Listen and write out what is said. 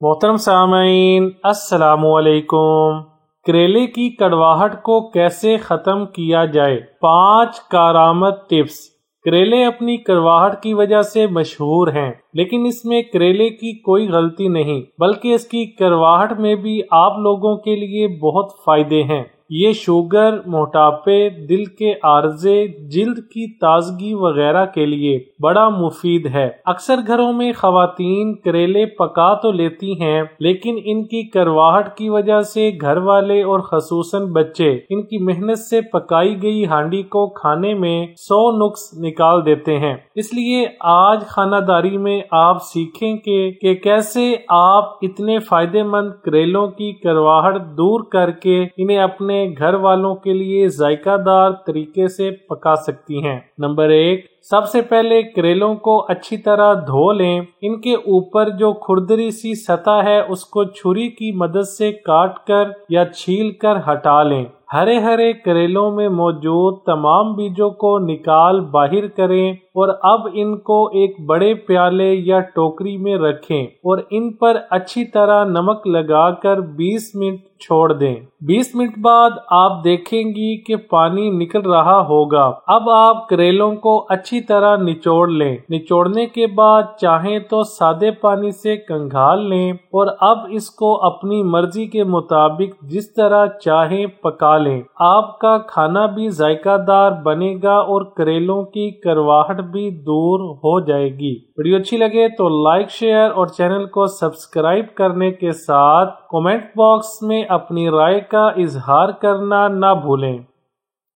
محترم سامعین، السلام علیکم۔ کریلے کی کڑواہٹ کو کیسے ختم کیا جائے؟ 5 کارآمد ٹپس۔ کریلے اپنی کڑواہٹ کی وجہ سے مشہور ہیں، لیکن اس میں کریلے کی کوئی غلطی نہیں، بلکہ اس کی کڑواہٹ میں بھی آپ لوگوں کے لیے بہت فائدے ہیں۔ یہ شوگر، موٹاپے، دل کے عارضے، جلد کی تازگی وغیرہ کے لیے بڑا مفید ہے۔ اکثر گھروں میں خواتین کریلے پکا تو لیتی ہیں، لیکن ان کی کڑواہٹ کی وجہ سے گھر والے اور خصوصاً بچے ان کی محنت سے پکائی گئی ہانڈی کو کھانے میں 100 نقص نکال دیتے ہیں۔ اس لیے آج خانہ داری میں آپ سیکھیں کہ کیسے آپ اتنے فائدے مند کریلوں کی کڑواہٹ دور کر کے انہیں اپنے گھر والوں کے لیے ذائقہ دار طریقے سے پکا سکتی ہیں۔ نمبر 1، سب سے پہلے کریلوں کو اچھی طرح دھو لیں۔ ان کے اوپر جو کھردری سی سطح ہے اس کو چھری کی مدد سے کاٹ کر یا چھیل کر ہٹا لیں۔ ہرے کریلوں میں موجود تمام بیجوں کو نکال باہر کریں اور اب ان کو ایک بڑے پیالے یا ٹوکری میں رکھیں اور ان پر اچھی طرح نمک لگا کر 20 منٹ چھوڑ دیں۔ 20 منٹ بعد آپ دیکھیں گی کہ پانی نکل رہا ہوگا۔ اب آپ کریلوں کو اچھی طرح نچوڑ لیں۔ نچوڑنے کے بعد چاہیں تو سادے پانی سے کنگھال لیں اور اب اس کو اپنی مرضی کے مطابق جس طرح چاہیں پکا لیں۔ آپ کا کھانا بھی ذائقہ دار بنے گا اور کریلوں کی کڑواہٹ بھی دور ہو جائے گی۔ ویڈیو اچھی لگے تو لائک، شیئر اور چینل کو سبسکرائب کرنے کے ساتھ کمنٹ باکس میں اپنی رائے کا اظہار کرنا نہ بھولیں۔